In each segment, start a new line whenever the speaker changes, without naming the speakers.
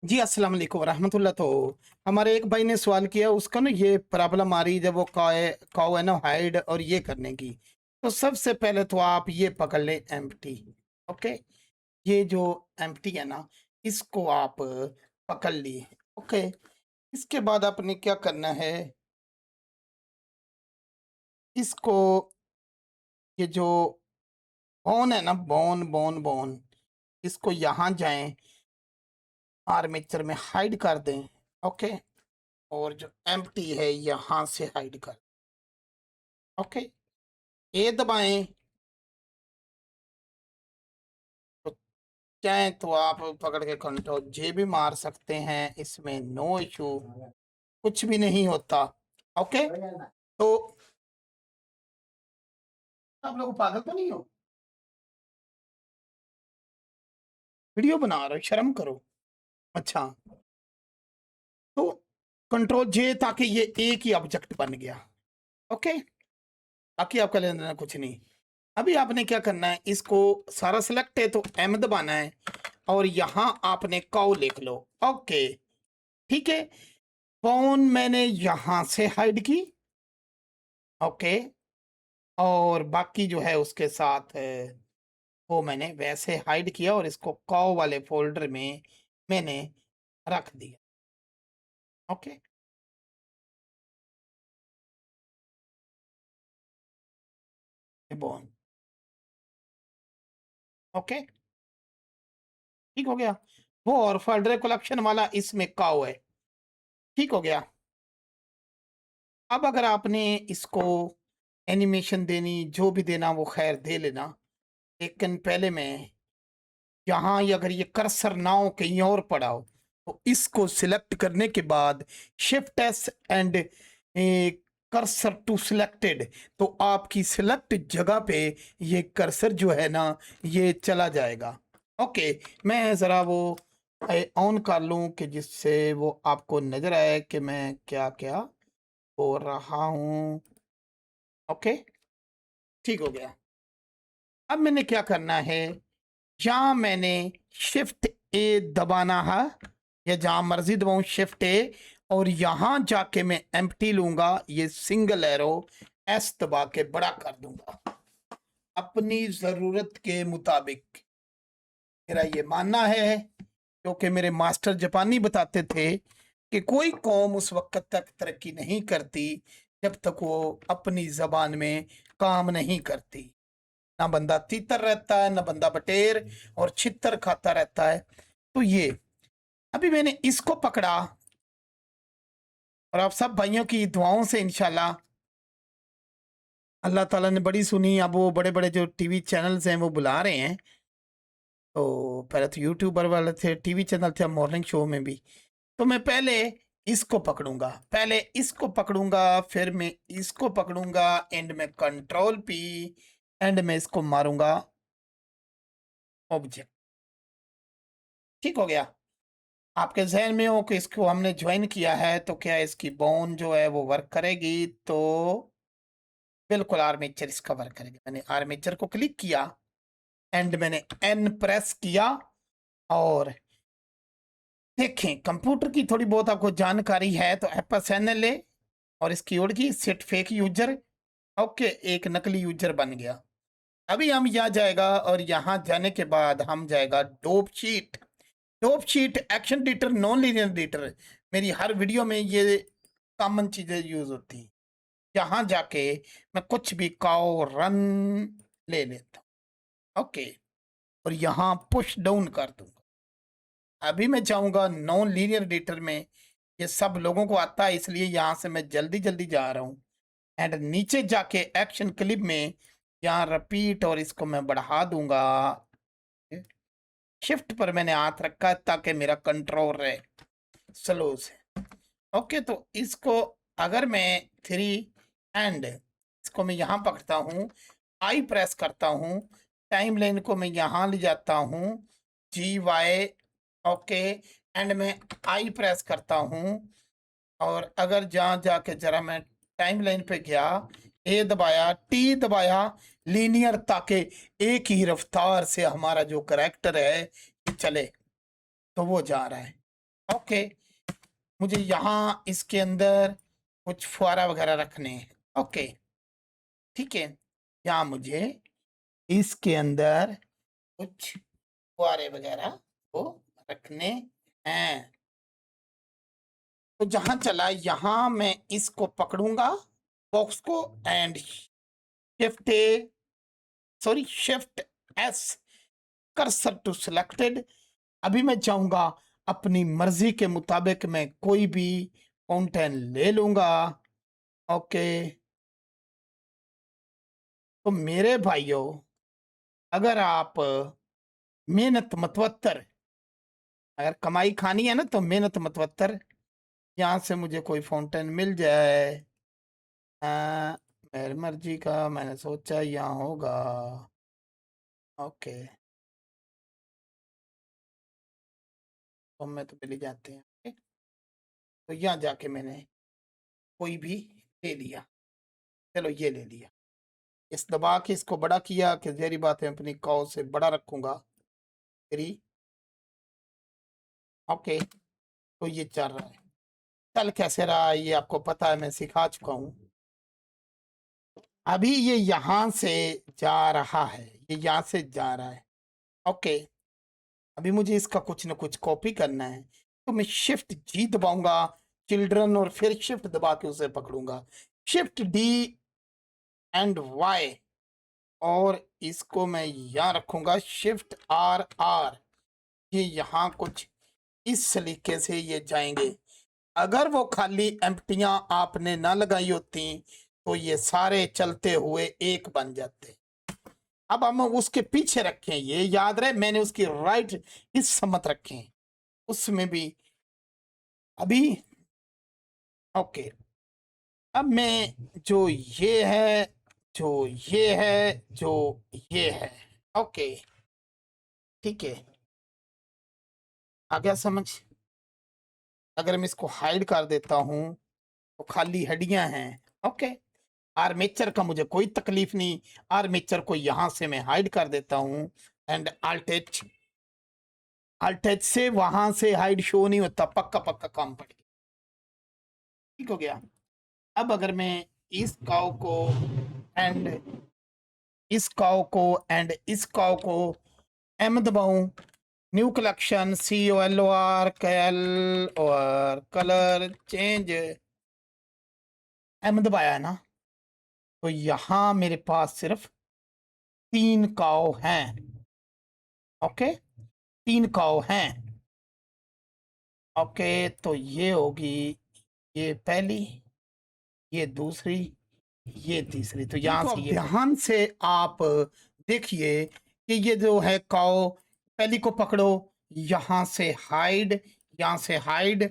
जी, अस्सलाम वालेकुम रहमतुल्लाह। तो हमारे एक भाई ने सवाल किया, उसका ना ये प्रॉब्लम आ रही है जब वो काऊ है ना हाइड और ये करने की। तो सबसे पहले तो आप ये पकड़ लें एम्प्टी। ओके, ये जो एम्प्टी है ना, इसको आप पकड़ लिए। ओके, इसके बाद आपने क्या करना है, इसको, ये जो बोन है ना, बोन बोन बोन, इसको यहाँ जाएं, आर्मेचर में हाइड कर दें। ओके, और जो एम्प्टी है यहाँ से हाइड कर। ओके, ये दबाएं। तो चाहे तो आप पकड़ के कंट्रोल जे भी मार सकते हैं, इसमें नो इशू, कुछ भी नहीं होता। ओके, तो आप लोग पागल तो नहीं हो? वीडियो बना रहे हो, शर्म करो। अच्छा, तो कंट्रोल जे, ताकि ये एक ही ऑब्जेक्ट बन गया। ओके, बाकी आपका लेना देना कुछ नहीं। अभी आपने क्या करना है, इसको सारा सिलेक्ट है तो एम दबाना है, और यहाँ आपने काउ लिख लो। ओके, ठीक है। फोन मैंने यहाँ से हाइड की। ओके, और बाकी जो है उसके साथ वो मैंने वैसे हाइड किया, और इसको कॉ वाले फ़ोल्डर में मैंने रख दिया। Okay, ribbon. ओके, ठीक हो गया। वो और फ़ोल्डर कलेक्शन वाला इसमें काऊ है। ठीक हो गया। अब अगर आपने इसको एनिमेशन देनी, जो भी देना वो ख़ैर दे लेना। लेकिन पहले मैं यहाँ, ये अगर ये कर्सर ना हो, कहीं और पड़ा हो, तो इसको सिलेक्ट करने के बाद shift S and cursor to selected, तो आपकी सिलेक्ट जगह पे ये कर्सर जो है ना, ये चला जाएगा। ओके, मैं ज़रा वो ऑन कर लूँ कि जिससे वो आपको नज़र आए कि मैं क्या क्या बोल रहा हूँ। ओके, ठीक हो गया। अब मैंने क्या करना है, जहाँ मैंने शिफ्ट ए दबाना है, या जहाँ मर्जी दबाऊं शिफ्ट ए, और यहाँ जाके मैं एम्प्टी लूंगा, ये सिंगल एरो एस दबा के बड़ा कर दूंगा अपनी जरूरत के मुताबिक। मेरा ये मानना है, क्योंकि मेरे मास्टर जापानी बताते थे कि कोई कौम उस वक्त तक तरक्की नहीं करती जब तक वो अपनी जबान में काम नहीं करती। ना बंदा तीतर रहता है, ना बंदा बटेर और छितर खाता रहता है। तो ये अभी मैंने इसको पकड़ा, और आप सब भाइयों की दुआओं से इंशाल्लाह अल्लाह ताला ने बड़ी सुनी। अब वो बड़े बड़े जो टीवी चैनल्स हैं वो बुला रहे हैं। तो पहले तो यूट्यूबर वाले थे, टीवी चैनल थे, मॉर्निंग शो में भी। तो मैं पहले इसको पकड़ूंगा, पहले इसको पकड़ूंगा, फिर मैं इसको पकड़ूंगा, एंड में कंट्रोल पी, एंड में इसको मारूंगा ऑब्जेक्ट। ठीक हो गया। आपके ज़हन में हो कि इसको हमने ज्वाइन किया है, तो क्या इसकी बोन जो है वो वर्क करेगी? तो बिल्कुल आर्मेचर इसका वर्क करेगा। मैंने आर्मेचर को क्लिक किया, एंड मैंने एन प्रेस किया, और देखें कंप्यूटर की थोड़ी बहुत आपको जानकारी है तो FSNLA और इस कीवर्ड की सेट फेक यूजर। ओके, एक नकली यूजर बन गया। अभी हम यहाँ जाएगा, और यहाँ जाने के बाद हम जाएगा dope sheet. Top sheet action editor, non linear editor, मेरी हर वीडियो में ये कॉमन चीजें यूज होती हैं। यहाँ जाके मैं कुछ भी काओ रन ले लेता हूँ। ओके, और यहाँ पुश डाउन कर दूंगा। अभी मैं चाहूंगा नॉन लीनियर एडिटर में, ये सब लोगों को आता है इसलिए यहाँ से मैं जल्दी जल्दी जा रहा हूँ। एंड नीचे जाके एक्शन क्लिप में यहाँ रिपीट, और इसको मैं बढ़ा दूंगा। शिफ्ट पर मैंने हाथ रखा है ताकि मेरा कंट्रोल रहे स्लो से। ओके, तो इसको अगर मैं थ्री एंड इसको मैं यहाँ पकड़ता हूँ, आई प्रेस करता हूँ, टाइम लाइन को मैं यहाँ ले जाता हूँ, GY। ओके, एंड मैं आई प्रेस करता हूँ, और अगर जहाँ जाके जरा मैं टाइम लाइन पे गया, ए दबाया, टी दबाया, लीनियर, ताकि एक ही रफ्तार से हमारा जो करेक्टर है चले, तो वो जा रहा है। ओके, मुझे यहाँ इसके अंदर कुछ फुहारा वगैरह रखने हैं। ओके, ठीक है, यहाँ मुझे इसके अंदर कुछ फुहारे वगैरह वो रखने हैं। तो जहां चला यहाँ मैं इसको पकड़ूंगा बॉक्स को and shift A, sorry shift S, cursor to selected. अभी मैं चाहूंगा अपनी मर्जी के मुताबिक मैं कोई भी फाउंटेन ले लूंगा। ओके, तो मेरे भाइयों, अगर आप मेहनत मतवत्तर, अगर कमाई खानी है ना तो मेहनत मतवत्तर, यहाँ से मुझे कोई फाउंटेन मिल जाए, मेरी मर्जी का, मैंने सोचा यहाँ होगा। ओके, तो मैं तो मिल जाते हैं। ओके, तो यहाँ जाके मैंने कोई भी ले लिया। चलो ये ले लिया, इस दबा के इसको बड़ा किया कि जहरी बात है अपनी कौ से बड़ा रखूंगा। थ्री, ओके, तो ये चल रहा है। चल कैसे रहा है ये आपको पता है, मैं सिखा चुका हूँ। अभी ये यहाँ से जा रहा है, ये यहाँ से जा रहा है। ओके, अभी मुझे इसका कुछ ना कुछ कॉपी करना है, तो मैं शिफ्ट जी दबाऊंगा चिल्ड्रन, और फिर शिफ्ट दबा के उसे पकड़ूंगा, शिफ्ट डी एंड वाई, और इसको मैं यहाँ रखूंगा शिफ्ट आर आर। ये यहाँ कुछ इस तरीके से ये जाएंगे। अगर वो खाली एम्प्टियां आपने ना लगाई होती तो ये सारे चलते हुए एक बन जाते। अब हम उसके पीछे रखें, ये याद रहे मैंने उसकी राइट इस समत रखें उसमें भी। अभी ओके, अब मैं जो ये है, जो ये है, जो ये है, ओके, ठीक है, आ गया समझ। अगर मैं इसको हाइड कर देता हूं तो खाली हड्डियां हैं। ओके, आर्मेचर का मुझे कोई तकलीफ नहीं, आर्मेचर को यहां से मैं हाइड कर देता हूं एंड अल्ट एच से वहां से हाइड शो नहीं होता, पक्का पक्का काम पड़ गया। ठीक हो गया। अब अगर मैं इस काव को एंड इस काव को एंड इस काव को एम दबाऊं, न्यू कलेक्शन COLOR और कलर चेंज एम दबाया है ना, तो यहां मेरे पास सिर्फ 3 काव हैं। ओके, 3 काव हैं। ओके, तो ये होगी, ये पहली, ये दूसरी, ये तीसरी। तो यहाँ से ध्यान से आप देखिए कि ये जो है काव, पहली को पकड़ो, यहाँ से हाइड, यहाँ से hide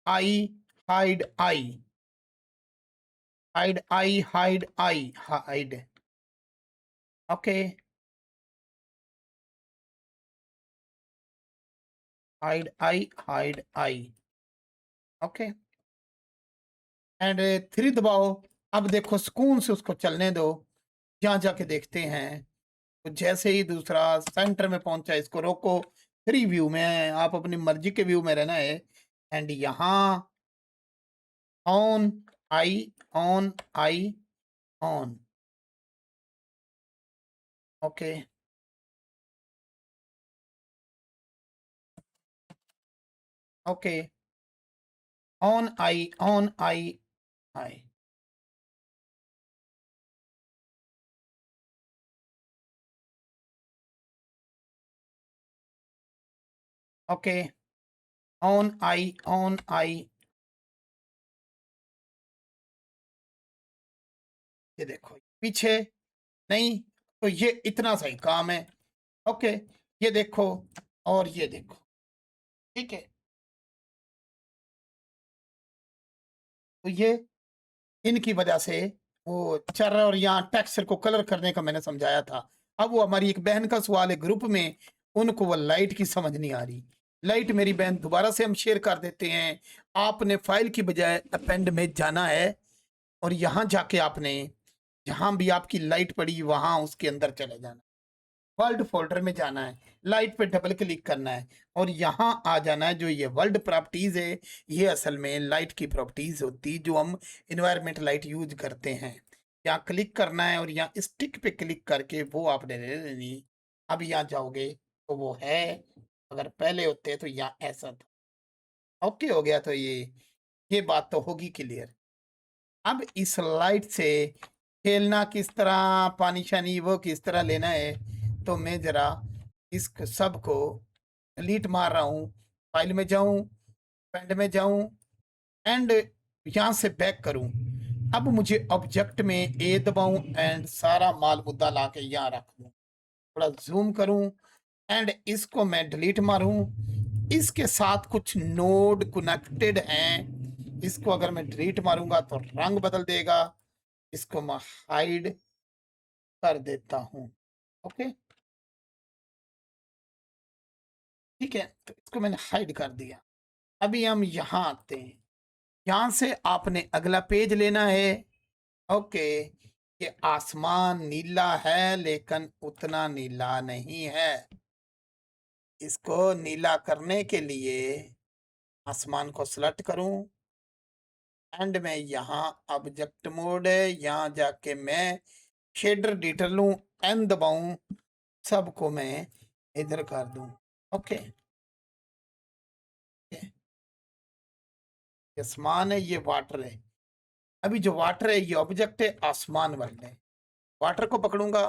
I, hide I, hide I, hide I, hide. Okay, hide I, hide I. Okay, and 3 दबाओ। अब देखो सुकून से उसको चलने दो, यहाँ जाके देखते हैं। तो जैसे ही दूसरा सेंटर में पहुंचा, इसको रोको, 3 व्यू में, आप अपनी मर्जी के व्यू में रहना है। एंड यहाँ on I, on I, on. Okay, okay, on I, on I, I. Okay, on I, on I. ये देखो पीछे नहीं, तो ये इतना सही काम है। ओके, ये देखो और ये देखो, ठीक है। तो ये इनकी वजह से वो चल रहा है, और यहाँ टेक्सचर को कलर करने का मैंने समझाया था। अब वो हमारी एक बहन का सवाल है ग्रुप में, उनको वो लाइट की समझ नहीं आ रही। लाइट मेरी बहन दोबारा से हम शेयर कर देते हैं। आपने फाइल की बजाय अपेंड में जाना है, और यहाँ जाके आपने जहां भी आपकी लाइट पड़ी वहां उसके अंदर चले जाना। वर्ल्ड फोल्डर में जाना है, लाइट पे डबल क्लिक करना है और यहाँ आ जाना है। जो ये वर्ल्ड प्रॉपर्टीज है, ये असल में लाइट की प्रॉपर्टीज होती जो हम इन्वायरमेंट लाइट यूज करते हैं। यहाँ क्लिक करना है और यहाँ स्टिक पे क्लिक करके वो आपने ले लेनी। अब यहाँ जाओगे तो वो है, अगर पहले होते तो यहाँ ऐसा था। ओके हो गया, तो ये बात तो होगी क्लियर। अब इस लाइट से खेलना किस तरह, पानी शानी वो किस तरह लेना है, तो मैं जरा इस सब को डिलीट मार रहा हूँ। फाइल में जाऊं, पेंड में जाऊं एंड यहाँ से बैक करूं। अब मुझे ऑब्जेक्ट में ए दबाऊं एंड सारा माल मुद्दा ला के यहाँ रख दूं। थोड़ा जूम करूं एंड इसको मैं डिलीट मारूं। इसके साथ कुछ नोड कनेक्टेड हैं, इसको अगर मैं डिलीट मारूंगा तो रंग बदल देगा। इसको मैं हाइड कर देता हूं। ओके, ठीक है, तो इसको मैंने हाइड कर दिया। अभी हम यहाँ आते हैं। यहाँ से आपने अगला पेज लेना है। ओके, ये आसमान नीला है लेकिन उतना नीला नहीं है। इसको नीला करने के लिए आसमान को सिलेक्ट करूं एंड मैं यहाँ ऑब्जेक्ट मोड है, यहाँ जाके मैं शेडर डिटेल लूं, एन दबाऊं, सबको मैं इधर कर दूं। ओके, ये आसमान है, ये वाटर है। अभी जो वाटर है ये ऑब्जेक्ट है, आसमान वाला है। वाटर को पकड़ूंगा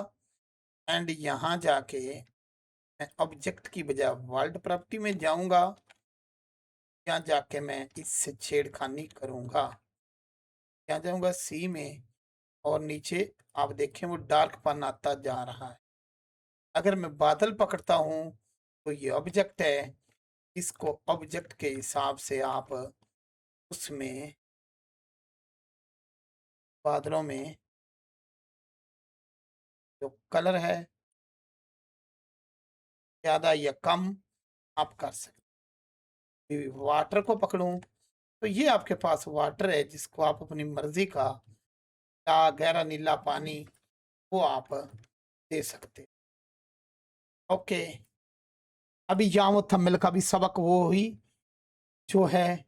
एंड यहाँ जाके मैं ऑब्जेक्ट की बजाय वर्ल्ड प्रॉपर्टी में जाऊंगा। यहाँ जाके मैं इससे छेड़खानी करूंगा। यहाँ जाऊंगा सी में और नीचे आप देखें वो डार्क पन आता जा रहा है। अगर मैं बादल पकड़ता हूँ तो ये ऑब्जेक्ट है। इसको ऑब्जेक्ट के हिसाब से आप उसमें बादलों में जो कलर है ज़्यादा या कम आप कर सकते। वाटर को पकड़ूं तो ये आपके पास वाटर है जिसको आप अपनी मर्जी का गहरा नीला पानी वो आप दे सकते। ओके, अभी यहाँ वो थंबनेल का भी सबक वो ही जो है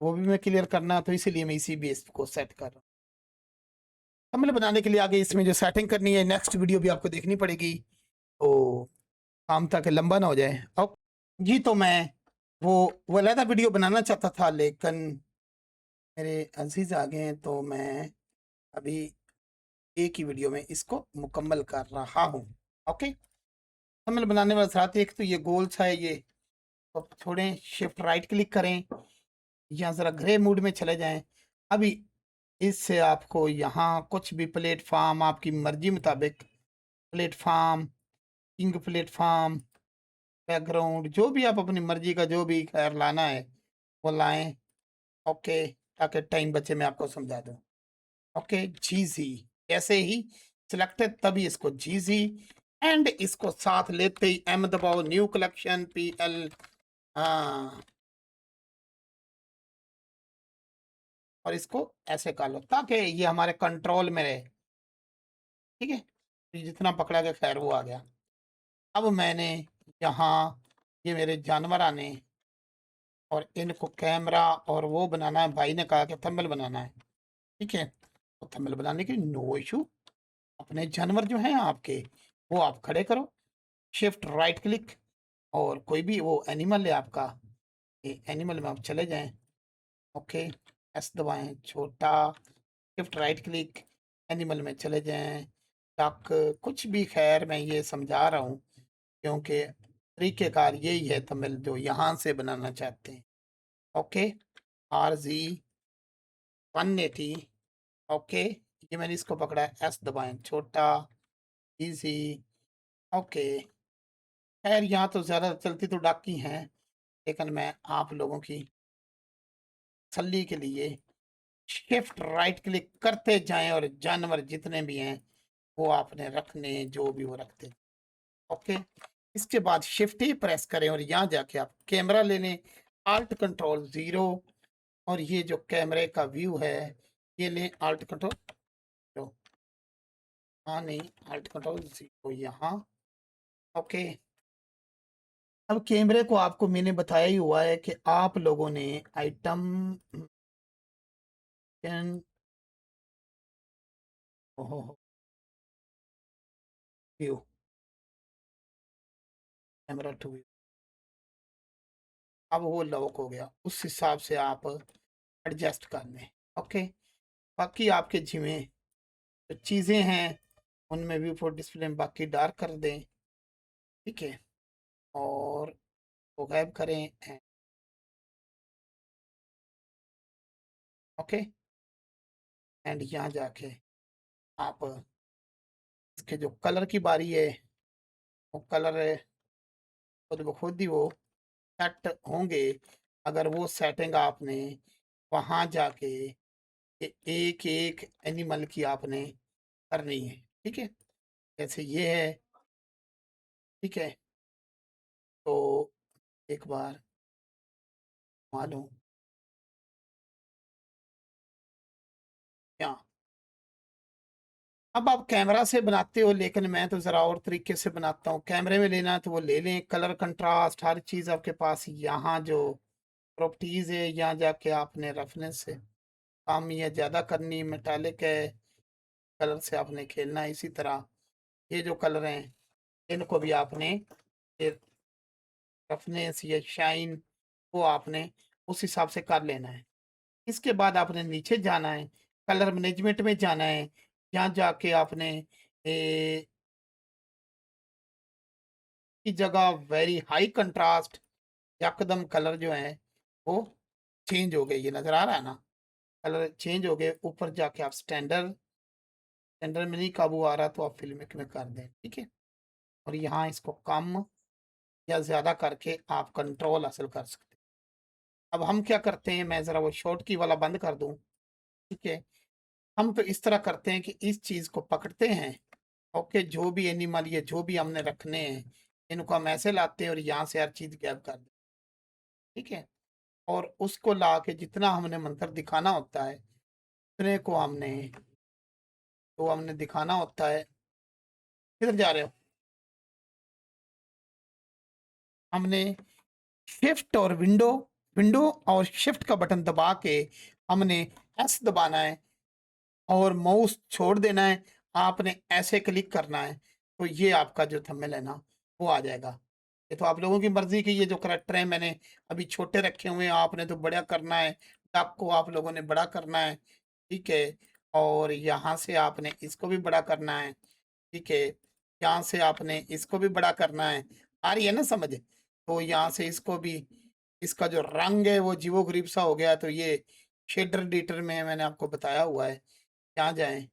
वो भी मैं क्लियर करना है, तो इसीलिए मैं इसी बेस को सेट कर रहा हूँ। थंबनेल बनाने के लिए आगे इसमें जो सेटिंग करनी है नेक्स्ट वीडियो भी आपको देखनी पड़ेगी, तो काम ताकि लंबा ना हो जाए। ओके जी, तो मैं वो अलहदा वीडियो बनाना चाहता था लेकिन मेरे अजीज आ गए हैं, तो मैं अभी एक ही वीडियो में इसको मुकम्मल कर रहा हूँ। ओके, थंबनेल बनाने वाला साथ एक तो ये गोल सा है, ये तो छोड़ें, शिफ्ट राइट क्लिक करें, यहाँ ज़रा ग्रे मूड में चले जाएं। अभी इससे आपको यहाँ कुछ भी प्लेटफार्म आपकी मर्जी मुताबिक, प्लेटफार्म, किंग प्लेटफार्म, बैकग्राउंड, जो भी आप अपनी मर्जी का जो भी खैर लाना है वो लाएं। ओके, ताकि टाइम बचे मैं आपको समझा दूँ। ओके, जीजी ऐसे ही सिलेक्टेड, तभी इसको जीजी एंड इसको साथ लेते ही एम दबाओ, न्यू कलेक्शन PL। हाँ, और इसको ऐसे कर लो ताकि ये हमारे कंट्रोल में रहे। ठीक है, ये जितना पकड़ा गया खैर वो आ गया। अब मैंने यहाँ ये मेरे जानवर आने और इनको कैमरा और वो बनाना है। भाई ने कहा कि थंबनेल बनाना है, ठीक है, तो थंबनेल बनाने की नो इशू। अपने जानवर जो हैं आपके वो आप खड़े करो, शिफ्ट राइट क्लिक और कोई भी वो एनिमल है आपका, ये एनिमल में आप चले जाएं। ओके, एस दबाएं छोटा, शिफ्ट राइट क्लिक, एनिमल में चले जाएं। डक, कुछ भी, खैर मैं ये समझा रहा हूँ क्योंकि तरीक़ेकार यही है थंबनेल जो यहाँ से बनाना चाहते हैं। Okay, RZ 180। ओके, ये मैंने इसको पकड़ा है, एस दबाएं छोटा, इजी। ओके, खैर यहाँ तो ज़्यादा चलती तो डक की हैं लेकिन मैं आप लोगों की तसल्ली के लिए शिफ्ट राइट क्लिक करते जाएं और जानवर जितने भी हैं वो आपने रखने, जो भी वो रखते हैं। ओके, इसके बाद शिफ्ट ही प्रेस करें और यहाँ जाके आप कैमरा ले लें, आल्ट कंट्रोल 0, और ये जो कैमरे का व्यू है ये लें आल्ट कंट्रोल 0। हाँ नहीं, आल्ट कंट्रोल 0 यहाँ ओके। अब कैमरे को आपको मैंने बताया ही हुआ है कि आप लोगों ने आइटम कैन ओहो व्यू कैमरा टू व्यू, अब वो लॉक हो गया, उस हिसाब से आप एडजस्ट कर लें। ओके। बाकी आपके जिम्मे जो चीज़ें हैं उनमें व्यू फॉर डिस्प्ले में बाकी डार्क कर दें। ठीक है। और वो गायब करें। ओके। एंड यहाँ जाके आप इसके जो कलर की बारी है वो कलर खुद ब खुद ही वो सेट होंगे। अगर वो सेटिंग आपने वहाँ जाके एक एक एनिमल की आपने करनी है। ठीक है। जैसे ये है। ठीक है। तो एक बार मालूम यहाँ, अब आप कैमरा से बनाते हो लेकिन मैं तो ज़रा और तरीके से बनाता हूँ। कैमरे में लेना है तो वो ले लें, कलर कंट्रास्ट हर चीज़ आपके पास यहाँ जो प्रॉपर्टीज़ है यहाँ जाके आपने रफनेस से काम या ज़्यादा करनी, मेटालिक है कलर से आपने खेलना है। इसी तरह ये जो कलर हैं इनको भी आपने ये रफनेस या शाइन वो आपने उस हिसाब से कर लेना है। इसके बाद आपने नीचे जाना है, कलर मैनेजमेंट में जाना है। यहाँ जाके आपने की जगह वेरी हाई कंट्रास्ट यकदम कलर जो है वो चेंज हो गए, ये नज़र आ रहा है ना, कलर चेंज हो गए। ऊपर जाके आप स्टैंडर्ड स्टैंडर्ड में नहीं काबू आ रहा तो आप फिल्मिक में कर दें। ठीक है। और यहाँ इसको कम या ज़्यादा करके आप कंट्रोल हासिल कर सकते हैं। अब हम क्या करते हैं, मैं ज़रा वो शॉर्ट की वाला बंद कर दूँ। ठीक है। हम तो इस तरह करते हैं कि इस चीज़ को पकड़ते हैं। ओके। जो भी एनिमल ये जो भी हमने रखने हैं इनको हम ऐसे लाते हैं और यहाँ से हर चीज़ गैप कर दें। ठीक है। और उसको ला के जितना हमने मंत्र दिखाना होता है उतने को हमने तो हमने दिखाना होता है। किधर जा रहे हो? हमने शिफ्ट और विंडो विंडो और शिफ्ट का बटन दबा के हमने एस दबाना है और माउस छोड़ देना है। आपने ऐसे क्लिक करना है तो ये आपका जो थंबनेल है ना वो आ जाएगा। ये तो आप लोगों की मर्जी की, ये जो करैक्टर है मैंने अभी छोटे रखे हुए हैं, आपने तो बड़ा करना है, डक को आप लोगों ने बड़ा करना है। ठीक है। और यहाँ से आपने इसको भी बड़ा करना है। ठीक है। यहाँ से आपने इसको भी बड़ा करना है। आ रही है ना समझ? तो यहाँ से इसको भी, इसका जो रंग है वो जीवो ग्रीप सा हो गया तो ये शेडर एडिटर में मैंने आपको बताया हुआ है। यहाँ जाएं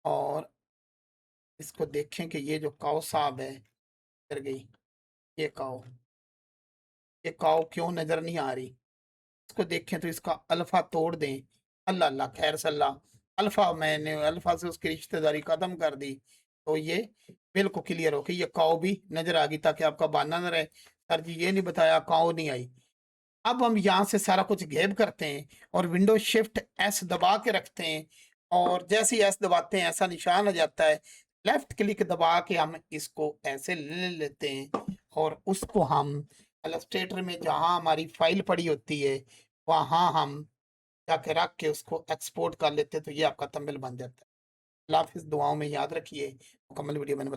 और इसको देखें कि ये जो काऊ साहब है इधर गई, ये काऊ क्यों नजर नहीं आ रही? इसको देखें तो इसका अल्फा तोड़ दें। अल्लाह अल्लाह खैर सल्ला, अल्फा मैंने अल्फा से उसकी रिश्तेदारी खत्म कर दी तो ये बिल्कुल क्लियर हो कि ये काऊ भी नजर आ गई, ताकि आपका बहाना न रहे सर जी ये नहीं बताया काऊ नहीं आई। अब हम यहाँ से सारा कुछ गैब करते हैं और विंडो शिफ्ट एस दबा के रखते हैं और जैसे ही एस दबाते हैं ऐसा निशान आ जाता है। लेफ्ट क्लिक दबा के हम इसको ऐसे ले लेते हैं और उसको हम इलस्ट्रेटर में जहाँ हमारी फाइल पड़ी होती है वहाँ हम जाके रख के उसको एक्सपोर्ट कर लेते हैं तो ये आपका थंबनेल बन जाता है। अल्लाह हाफिज़, दुआओं में याद रखिए। मुकम्मल वीडियो मैंने